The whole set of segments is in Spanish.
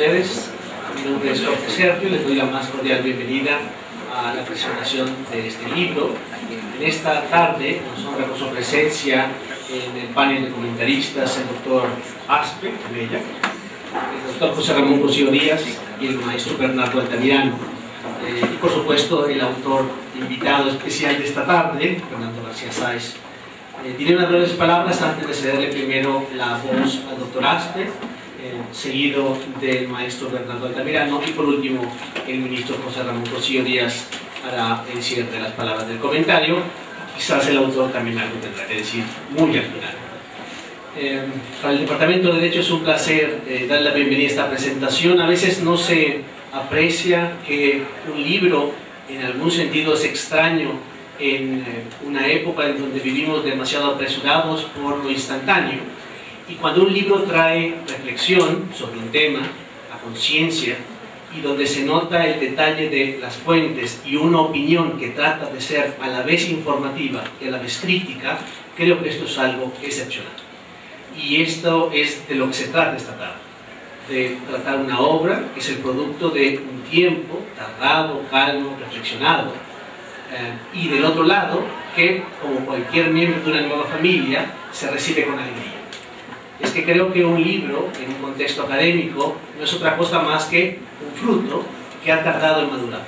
ustedes. Mi nombre es Jorge Sergio y les doy la más cordial bienvenida a la presentación de este libro. En esta tarde nos honra con su presencia en el panel de comentaristas el doctor Aspe, Bella, el doctor José Ramón Cosío Díaz y el maestro Bernardo Altamirano. Y por supuesto el autor invitado especial de esta tarde, Fernando García Sáez. Diré unas breves palabras antes de cederle primero la voz al doctor Aspe, seguido del maestro Bernardo Altamirano y por último el ministro José Ramón Cosío Díaz hará el cierre de las palabras del comentario. Quizás el autor también algo tendrá que decir muy al final. Para el Departamento de Derecho es un placer dar la bienvenida a esta presentación. A veces no se aprecia que un libro en algún sentido es extraño en una época en donde vivimos demasiado apresurados por lo instantáneo. Y cuando un libro trae reflexión sobre un tema, la conciencia, y donde se nota el detalle de las fuentes y una opinión que trata de ser a la vez informativa y a la vez crítica, creo que esto es algo excepcional. Y esto es de lo que se trata esta tarde, de tratar una obra que es el producto de un tiempo tardado, calmo, reflexionado, y del otro lado, que como cualquier miembro de una nueva familia, se recibe con alegría. Es que creo que un libro, en un contexto académico, no es otra cosa más que un fruto que ha tardado en madurar.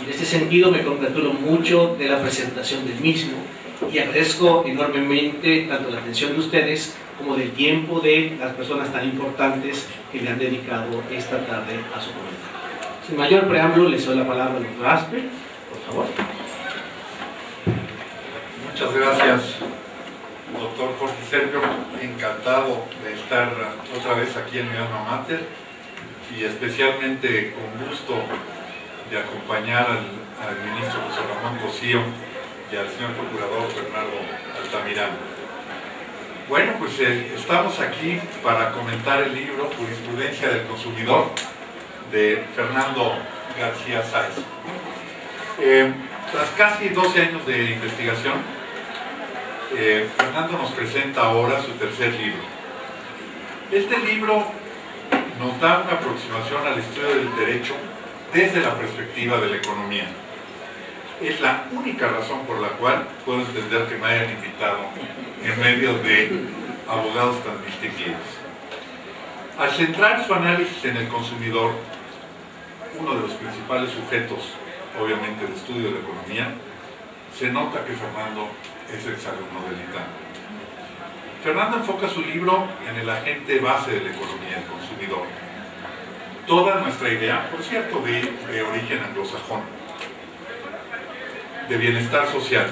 Y en este sentido me congratulo mucho de la presentación del mismo y agradezco enormemente tanto la atención de ustedes como del tiempo de las personas tan importantes que le han dedicado esta tarde a su comentario. Sin mayor preámbulo, les doy la palabra al doctor Aspe, por favor. Muchas gracias, doctor Jorge Sergio. Encantado de estar otra vez aquí en mi alma mater y especialmente con gusto de acompañar al ministro José Ramón Cosío y al señor procurador Bernardo Altamirano. Bueno, pues estamos aquí para comentar el libro Jurisprudencia del Consumidor de Fernando García Sáez. Tras casi 12 años de investigación, Fernando nos presenta ahora su tercer libro. Este libro nos da una aproximación al estudio del derecho desde la perspectiva de la economía. Es la única razón por la cual puedo entender que me hayan invitado en medio de abogados tan distinguidos. Al centrar su análisis en el consumidor, uno de los principales sujetos, obviamente, de estudio de la economía, se nota que Fernando es exalumno del ITAM. Fernando enfoca su libro en el agente base de la economía, el consumidor. Toda nuestra idea, por cierto, de origen anglosajón, de bienestar social,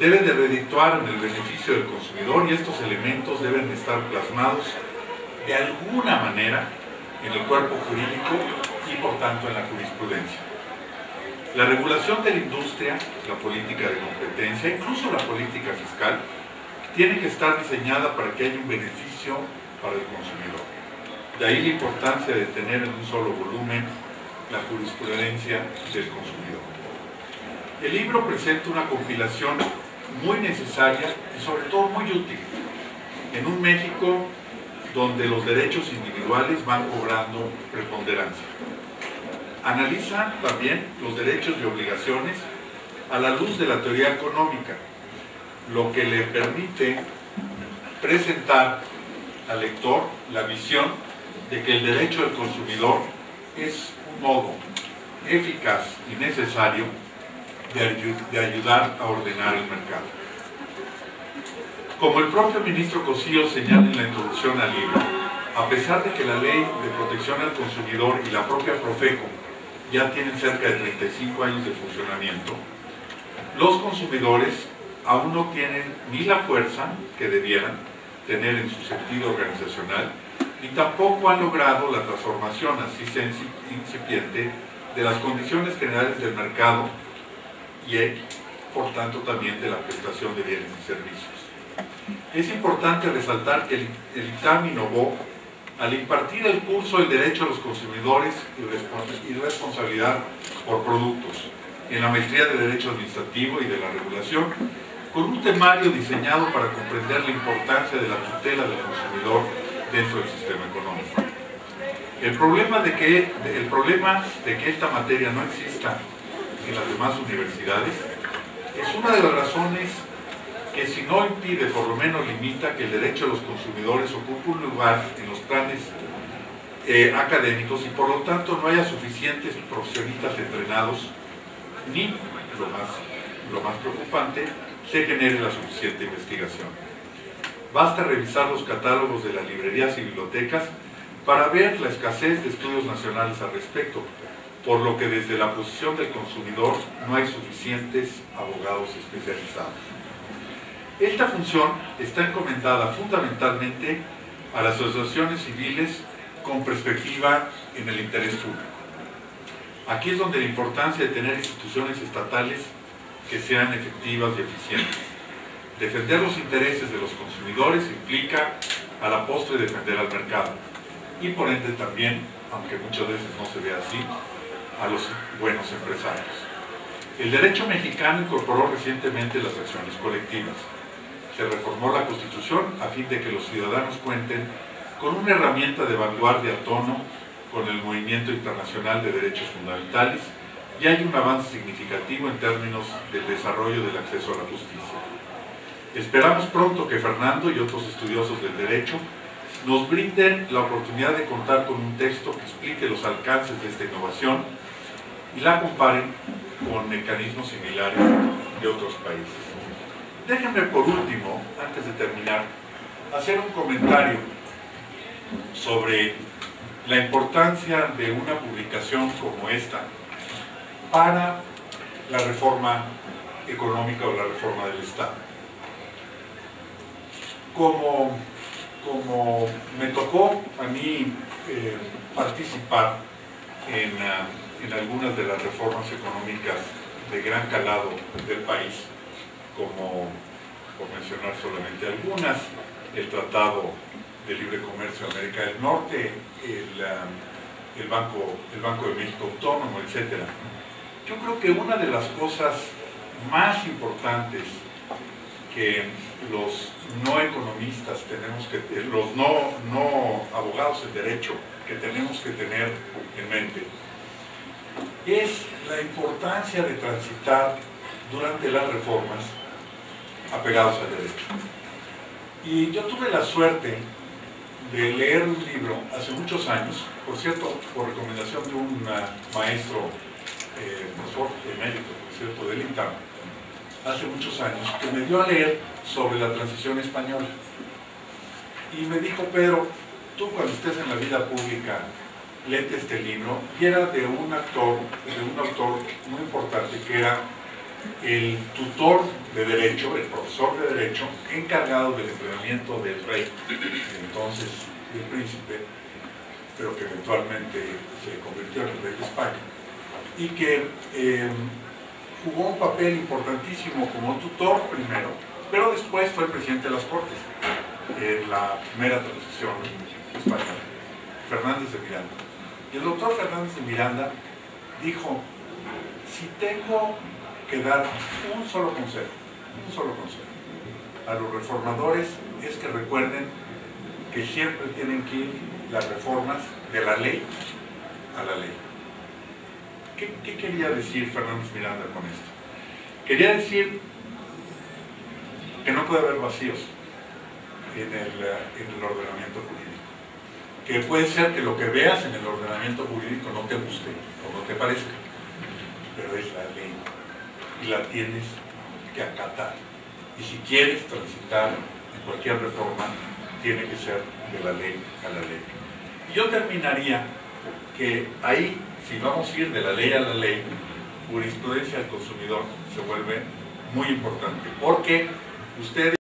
debe de redituar en el beneficio del consumidor y estos elementos deben de estar plasmados de alguna manera en el cuerpo jurídico y por tanto en la jurisprudencia. La regulación de la industria, la política de competencia, incluso la política fiscal, tiene que estar diseñada para que haya un beneficio para el consumidor. De ahí la importancia de tener en un solo volumen la jurisprudencia del consumidor. El libro presenta una compilación muy necesaria y sobre todo muy útil en un México donde los derechos individuales van cobrando preponderancia. Analiza también los derechos y obligaciones a la luz de la teoría económica, lo que le permite presentar al lector la visión de que el derecho del consumidor es un modo eficaz y necesario de ayudar a ordenar el mercado. Como el propio ministro Cosío señala en la introducción al libro, a pesar de que la Ley de Protección al Consumidor y la propia Profeco ya tienen cerca de 35 años de funcionamiento, los consumidores aún no tienen ni la fuerza que debieran tener en su sentido organizacional, ni tampoco han logrado la transformación así incipiente de las condiciones generales del mercado y por tanto también de la prestación de bienes y servicios. Es importante resaltar que el ITAM innovó al impartir el curso El Derecho a los Consumidores y Responsabilidad por Productos en la Maestría de Derecho Administrativo y de la Regulación, con un temario diseñado para comprender la importancia de la tutela del consumidor dentro del sistema económico. El problema de que esta materia no exista en las demás universidades es una de las razones que, si no impide, por lo menos limita que el derecho de los consumidores ocupe un lugar en los planes académicos y por lo tanto no haya suficientes profesionistas entrenados, ni, lo más preocupante, se genere la suficiente investigación. Basta revisar los catálogos de las librerías y bibliotecas para ver la escasez de estudios nacionales al respecto, por lo que desde la posición del consumidor no hay suficientes abogados especializados. Esta función está encomendada fundamentalmente a las asociaciones civiles con perspectiva en el interés público. Aquí es donde la importancia de tener instituciones estatales que sean efectivas y eficientes. Defender los intereses de los consumidores implica a la postre defender al mercado y por ende también, aunque muchas veces no se vea así, a los buenos empresarios. El derecho mexicano incorporó recientemente las acciones colectivas. Se reformó la Constitución a fin de que los ciudadanos cuenten con una herramienta de vanguardia a tono con el movimiento internacional de derechos fundamentales y hay un avance significativo en términos del desarrollo del acceso a la justicia. Esperamos pronto que Fernando y otros estudiosos del derecho nos brinden la oportunidad de contar con un texto que explique los alcances de esta innovación y la comparen con mecanismos similares de otros países. Déjenme por último, antes de terminar, hacer un comentario sobre la importancia de una publicación como esta para la reforma económica o la reforma del Estado. Como me tocó a mí participar en algunas de las reformas económicas de gran calado del país, como, por mencionar solamente algunas, el Tratado de Libre Comercio de América del Norte, el Banco de México Autónomo, etc. Yo creo que una de las cosas más importantes que los no economistas tenemos que, los no abogados en derecho que tenemos que tener en mente, es la importancia de transitar durante las reformas apegados al derecho. Y yo tuve la suerte de leer un libro hace muchos años, por cierto, por recomendación de un maestro, profesor emérito, por cierto, del INTAM, hace muchos años, que me dio a leer sobre la transición española. Y me dijo: Pedro, tú cuando estés en la vida pública, léete este libro, y era de un autor muy importante, que era el tutor de Derecho, el profesor de Derecho, encargado del entrenamiento del rey, entonces del príncipe, pero que eventualmente se convirtió en el rey de España, y que jugó un papel importantísimo como tutor primero, pero después fue presidente de las Cortes en la primera transición española, Fernández de Miranda. Y el doctor Fernández de Miranda dijo: si tengo que dar un solo consejo a los reformadores, es que recuerden que siempre tienen que ir las reformas de la ley a la ley. ¿Qué quería decir Fernández Miranda con esto? Quería decir que no puede haber vacíos en el ordenamiento jurídico. Que puede ser que lo que veas en el ordenamiento jurídico no te guste o no te parezca, pero es la ley y la tienes que acatar. Y si quieres transitar en cualquier reforma, tiene que ser de la ley a la ley. Y yo terminaría que ahí, si vamos a ir de la ley a la ley, jurisprudencia del consumidor se vuelve muy importante, porque ustedes